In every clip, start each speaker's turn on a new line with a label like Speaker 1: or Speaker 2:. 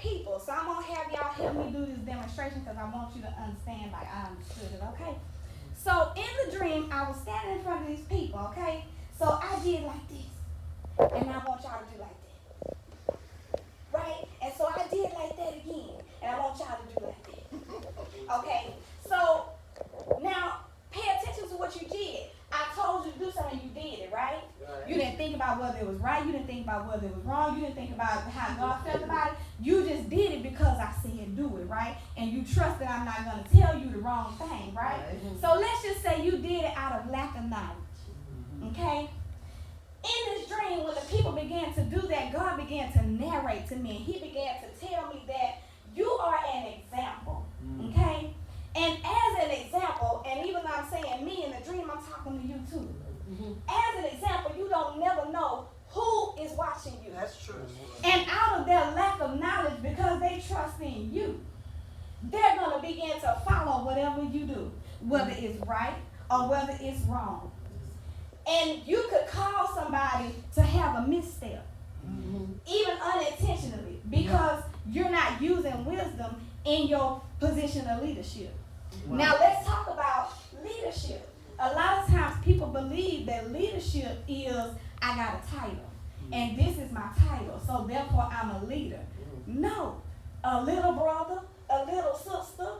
Speaker 1: people. So I'm going to have y'all help me do this demonstration because I want you to understand like I understood it, okay? So in the dream, I was standing in front of these people, okay? So I did like this. And I want y'all to do like that. Right? And so I did like that again. And I want y'all to do like that. Okay? So now pay attention to what you did. I told you to do something, you did it, right? You didn't think about whether it was right. You didn't think about whether it was wrong. You didn't think about how God felt about it. You just did it because I said do it, right? And you trust that I'm not going to tell you the wrong thing, right? So let's just say you did it out of lack of knowledge, okay? In this dream, when the people began to do that, God began to narrate to me. He began to tell me that you are an example, okay? And as an example, and even though I'm saying me in the dream, I'm talking to you too. As an example, you don't never know who is watching you.
Speaker 2: That's true.
Speaker 1: And out of their lack of knowledge, because they trust in you, they're going to begin to follow whatever you do, whether it's right or whether it's wrong. And you could cause somebody to have a misstep, even unintentionally, because you're not using wisdom in your position of leadership. Wow. Now let's talk about leadership. A lot of times people believe that leadership is, I got a title, and this is my title, so therefore I'm a leader. No, a little brother, a little sister,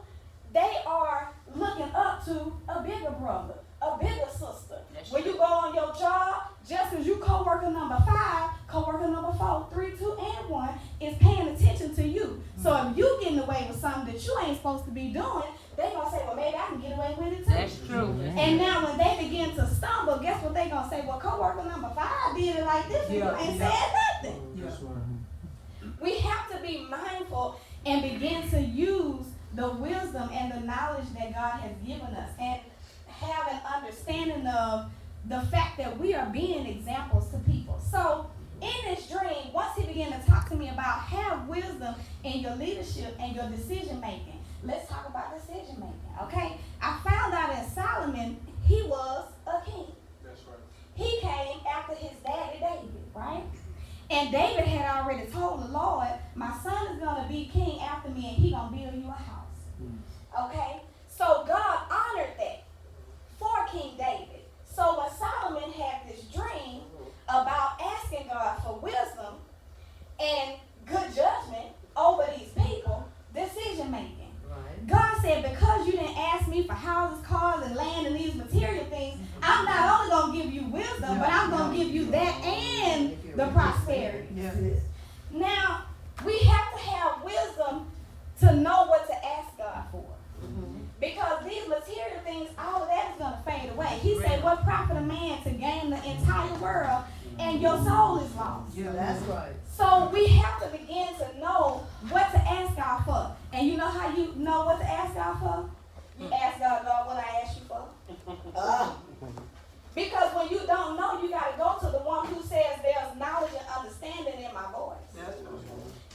Speaker 1: they are looking up to a bigger brother, a bigger sister. When you go on your job, just as you co-worker number 5, co-worker number 4, 3, 2, and 1 is paying attention to you. So if you getting away with something that you ain't supposed to be doing, they're going to say, well, maybe I can get away with it too.
Speaker 3: That's true.
Speaker 1: And now when they begin to stumble, guess what they're going to say? Well, co-worker number 5 did it like this and you ain't said nothing.
Speaker 2: That's right.
Speaker 1: We have to be mindful and begin to use the wisdom and the knowledge that God has given us and have an understanding of the fact that we are being examples to people. So in this dream, once he began to talk to me about have wisdom in your leadership and your decision making, let's talk about decision making, okay? I found out in Solomon, he was a king.
Speaker 2: That's right.
Speaker 1: He came after his daddy David, right? And David had already told the Lord, my son is going to be king after me and he's going to build you a house. Okay? So God honored that for King David. So when Solomon had this dream about asking God for wisdom and good judgment over these people, decision making. Right. God said, because you didn't ask me for houses, cars, and land and these material things, I'm not only going to give you wisdom, but I'm going to give you that and the prosperity. Now, we have to have wisdom to know what to ask God for. Because these material things, all of that is going to fade away. He said, what profit a man to gain the entire world and your soul is lost?
Speaker 2: Yeah, that's right.
Speaker 1: So we have to begin to know what to ask God for. And you know how you know what to ask God for? You ask God, Lord, what I ask you for? Because when you don't know, you got to go to the one who says there's knowledge and understanding in my voice.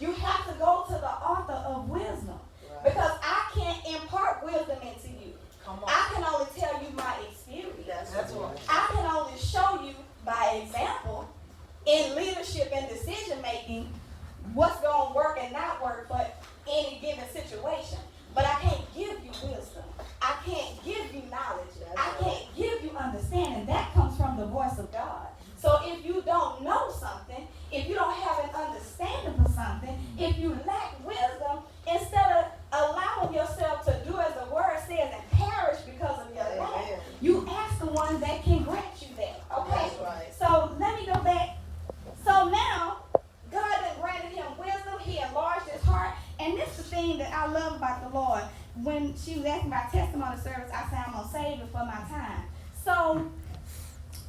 Speaker 1: You have to go to the author of wisdom. Because I can't impart wisdom into you. I can only tell you my experience.
Speaker 2: That's right.
Speaker 1: I can only show you by example in leadership and decision making what's going to work and not work for any given situation. But I can't give you wisdom. I can't give you knowledge. I can't give you understanding. That comes from the voice of God. So if you don't know something, if you don't have an understanding for something, if you lack wisdom, instead of allowing yourself to do as the word says and perish because of your lack, you ask the one that can grant you that. Okay? Right. So let me go back. So now, God has granted him wisdom. He enlarged his heart. And this is the thing that I love about the Lord. When she was asking about testimony service, I said, I'm going to save it for my time. So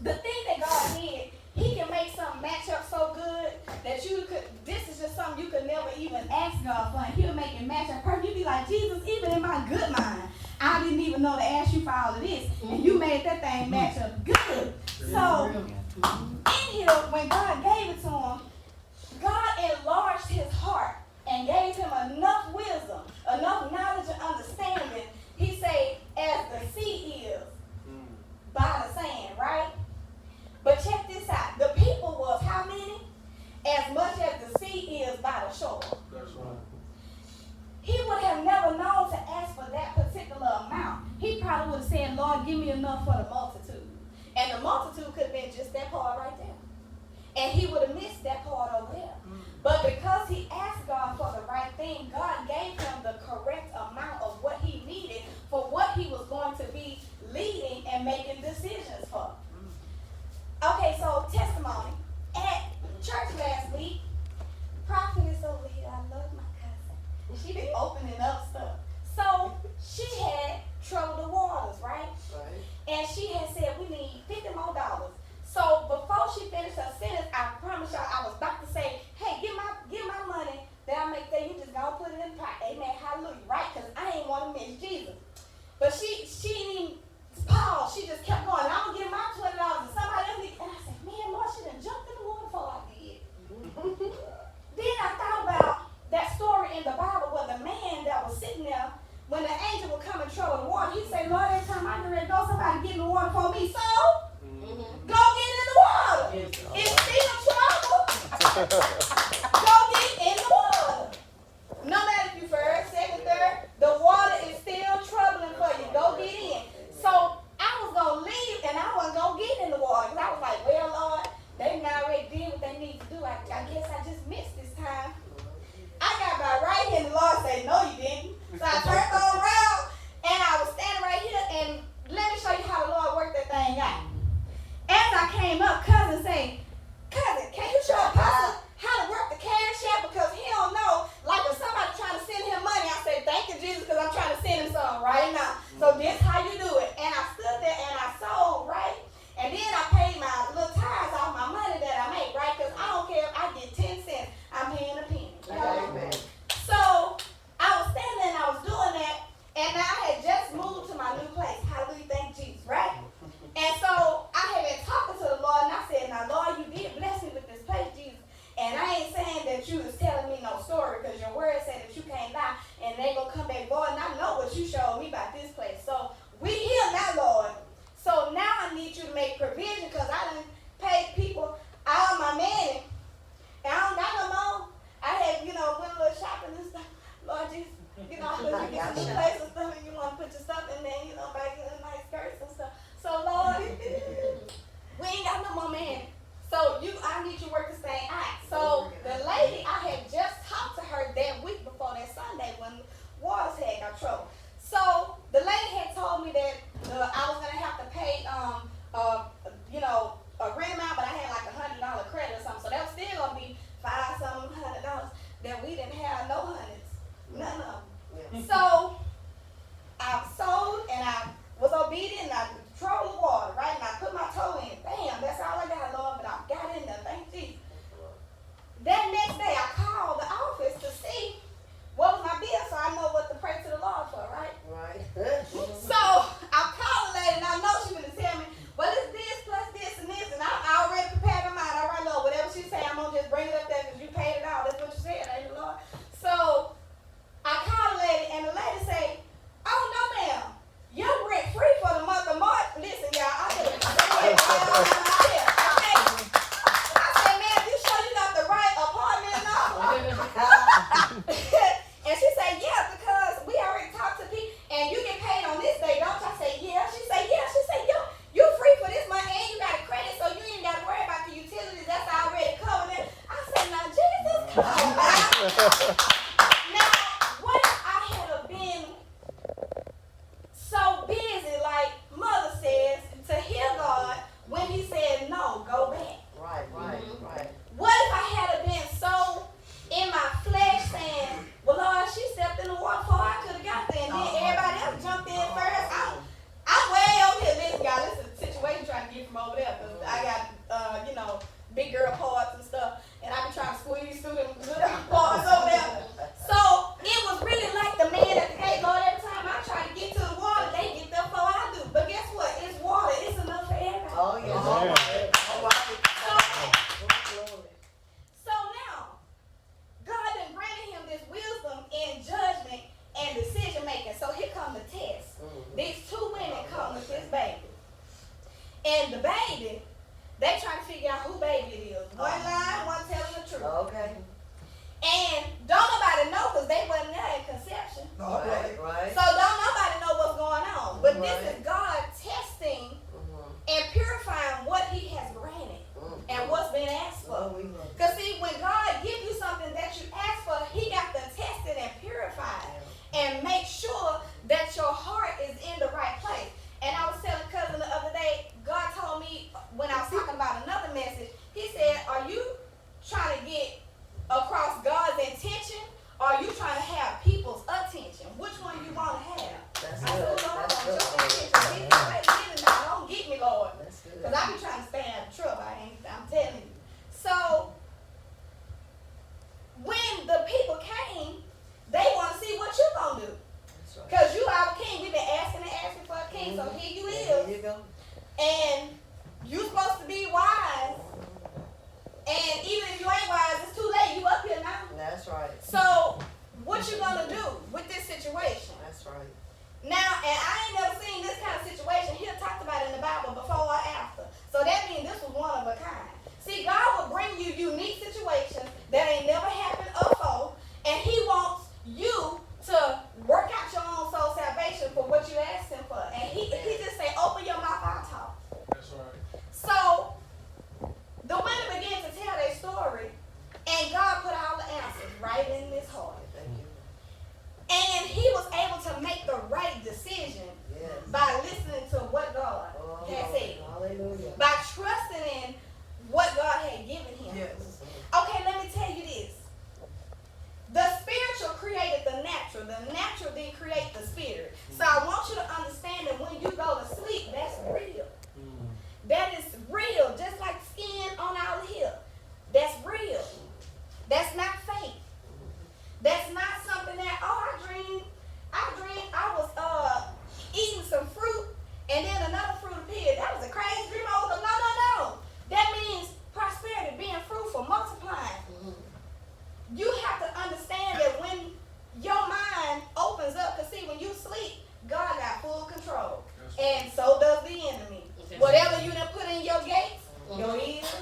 Speaker 1: the thing that God did, he can make something match up so good that you could, this is just something you could never even ask God for, and he'll make it match up perfect. You'd be like, Jesus, even in my good mind, I didn't even know to ask you for all of this, and you made that thing match up good. So, in here, when God gave it to him, God enlarged his heart and gave him enough wisdom, enough knowledge and understanding. He said, as the sea is by the sand, right? But check this out. The people was how many? As much as the sea is by the shore.
Speaker 2: That's right.
Speaker 1: enough for the multitude. And the multitude could have been just that part right there. And he would have missed that part over there. But because he asked God for the right thing, God gave him the correct amount of what he needed for what he was going to be leading and making decisions for. Okay, so testimony. At church last week, Prophetess over here, I love my cousin. She been opening up stuff. So she had troubled the waters, right?
Speaker 2: Right.
Speaker 1: And she had said, we need $50 more. So before she finished her sentence, I promise y'all, I was about to say, hey, give my money that I make there. You just gonna put it in the pot. Amen. Hallelujah. Right? Because I ain't want to miss Jesus. But she didn't even pause. She just kept going. I'm gonna give my $20 to somebody else. And I said, man, Lord, she done jumped in the water before I did. Then I thought about that story in the Bible where the man that was sitting there, when the angel would come and trouble the water, he said, Lord, every time I get ready to go, somebody get in the water for me. So, go get in the water. It's still trouble. Go get in the water. No matter if you first, second, third, the water is still troubling for you. Go get in. So, I was going to leave and I wasn't going to get in the water. Because I was like, well, Lord, they already did what they need to do. I guess I just missed this time. I got my right here and the Lord said, no, you didn't. So I turned around and I was standing right here and let me show you how the Lord worked that thing out. As I came up, cousin saying, cousin, can you show Apostle how to work the cash app? Because he don't know. Like if somebody trying to send him money, I said, thank you, Jesus, because I'm trying to send him something right now. So this how you do it. And I stood there and I sold, right? And then I paid my little tithes off my money that I made, right? Because I don't care if I get 10 cents. I'm paying a penny.
Speaker 2: Amen.
Speaker 1: So I was standing there and I was doing that. And I had just moved to my new place. Hallelujah, thank Jesus, right? And so I had been talking to the Lord, and I said, now, Lord, you did bless me with this place, Jesus. And I ain't saying that you was telling me no story, because your word said that you can't lie, and they going to come back, Lord, and I know what you showed me about this place. So we here now, Lord. So now I need you to make provision, because I done paid people all my money, and I don't got no more. I had, went a little shopping and stuff. Lord Jesus, I put you get some new place and stuff, and you want to put your stuff in there, buy you nice skirts and stuff. So Lord, we ain't got no more man. So I need you to work this thing out. So the lady, I had just talked to her that week before that Sunday when Waters had got trouble. So the lady had told me that I was gonna have to pay a rent amount, but I had like $100 credit or something. So that was still gonna be $500 that we didn't have no hundreds, none of them. So I sold and I was obedient and I controlled the water, right? And I put my toe in. Bam, that's all I got, Lord, but I got in there, thank Jesus. That next day I called the office to see what was my bill so I know what to pray to the Lord for, right?
Speaker 2: Right.
Speaker 1: So I called the lady and I know she gonna tell me, well, it's this plus this and this, and I already prepared my mind. All right, Lord, whatever she say, I'm gonna just bring it up there because you paid it out. That's what you said, ain't it, Lord? So I called the lady and the lady say, oh no, ma'am. You're rent free for the month of March. Listen, y'all, I said, man, you sure you got the right apartment and all? And she said, yeah, because we already talked to people, and you get paid on this day, don't you? I said, yeah. She said, yeah. She said, yo, you free for this month, and you got a credit, so you ain't got to worry about the utilities. That's already covered. I said, now, Jesus, come on. Now, what if I had been so busy, like Mother says, to hear God when he said, no, go back?
Speaker 2: Right.
Speaker 1: What if I had been so in my flesh saying, well, Lord, she stepped in the water before I could have got there, and then everybody else jumped in first. I'm way over here. Listen, y'all, this is a situation trying to get from over there, because I got, big girl parts and stuff, and I be trying to squeeze through them little parts over there. So it was really like the man at the gate, Lord, every time I try to get to the water, they get there before I do. But guess what? It's water. It's enough for everybody.
Speaker 2: Oh, yeah. All right.
Speaker 1: So now, God done granted him this wisdom in judgment and decision making. So here come the test. These two women come with this baby. And the baby, they trying to figure out who baby it is. One lying, one telling the truth.
Speaker 2: Okay.
Speaker 1: And don't nobody know because they wasn't there at conception.
Speaker 2: Right.
Speaker 1: So don't nobody know what's going on. But this
Speaker 2: Right.
Speaker 1: is God testing situation.
Speaker 2: That's right.
Speaker 1: Now, and I ain't never seen this kind of situation here talked about in the Bible before or after. So that means this was one of a kind. See, God will bring you unique situations that ain't never happened before, and He wants you to work out your own soul salvation for what you asked Him for. And He just say, open your mouth, I'll talk.
Speaker 3: That's right.
Speaker 1: So the women began to tell their story, and God put all the answers right in this heart.
Speaker 2: Thank you.
Speaker 1: And He was able to make the right decision
Speaker 2: Yes.
Speaker 1: by listening to what God
Speaker 2: Oh,
Speaker 1: had said,
Speaker 2: hallelujah.
Speaker 1: by trusting in what God had given him.
Speaker 2: Yes.
Speaker 1: Okay, let me tell you this. The spiritual created the natural. The natural didn't create the spirit. So I want you to understand that when you go to sleep, that's real. That is real, just like skin on our hip. That's real. That's not fake. That's not something that, oh, I dreamed I was eating some fruit and then another fruit appeared. That was a crazy dream. I was like, no. That means prosperity, being fruitful, multiplying. You have to understand that when your mind opens up, because see, when you sleep, God got full control. And so does the enemy. Whatever you done put in your gates, your ears,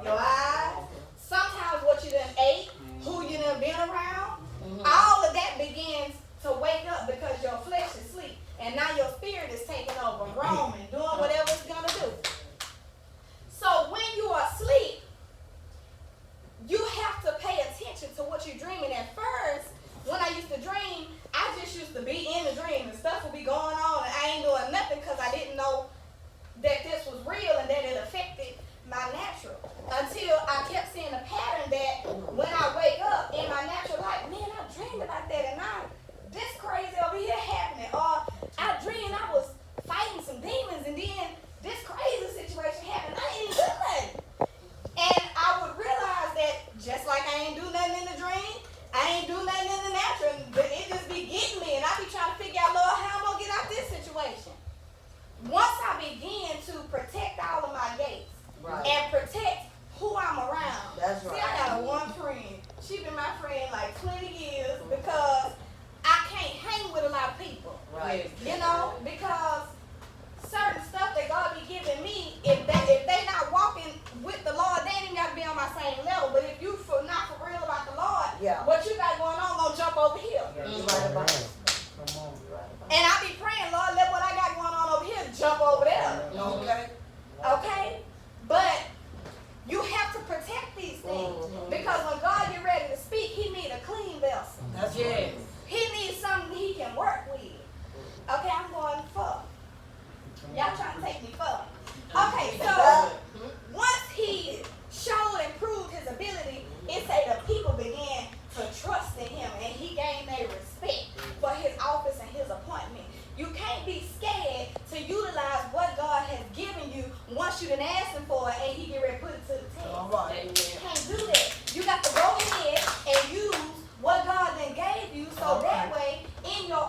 Speaker 1: your eyes, sometimes what you done ate, who you done been around, all of that begins to wake up because your flesh is asleep. And now your spirit is taking over, roaming, doing whatever it's going to do. So when you are asleep, you have to pay attention to what you're dreaming. At first, when I used to dream, I just used to be in the dream and stuff would be going on and I ain't doing nothing because I didn't know that this was real and that it affected my natural. Until I kept seeing a pattern that when I wake up in my natural life, man, I dreamed about that and this crazy over here happening. Or I dreamed I was fighting some demons and then this crazy situation happened. I ain't do nothing. And I would realize that just like I ain't do nothing in the dream, I ain't do nothing in the natural, but it just be getting me and I be trying to figure out, Lord, how I'm going to get out this situation. Once I begin to protect all of my gates and protect who I'm around.
Speaker 2: That's
Speaker 1: See,
Speaker 2: right.
Speaker 1: I got one friend. She been my friend like 20 years because I can't hang with a lot of people.
Speaker 2: Right.
Speaker 1: You know, because certain stuff that God be giving me, if they not walking with the Lord, they ain't got to be on my same level. But if you not for real about the Lord, what you got going on gonna jump over here.
Speaker 2: You're right about it.
Speaker 3: Come on.
Speaker 1: And I be praying, Lord, let what I got going on over here jump over there.
Speaker 2: Okay.
Speaker 1: Okay? But you have to protect these things. Because when God get ready to speak, He need a clean vessel.
Speaker 2: That's right.
Speaker 1: He needs something He can work with. Okay, I'm going for. Y'all trying to take me for. Okay, so once He showed and proved His ability, it say the people began to trust in Him and He gained their respect for His office and His appointment. You can't be scared to utilize what God has given you once you done asked Him for it and He get ready to put it to the test.
Speaker 2: All right.
Speaker 1: You can't do that. You got to go ahead and use what God then gave you so that way in your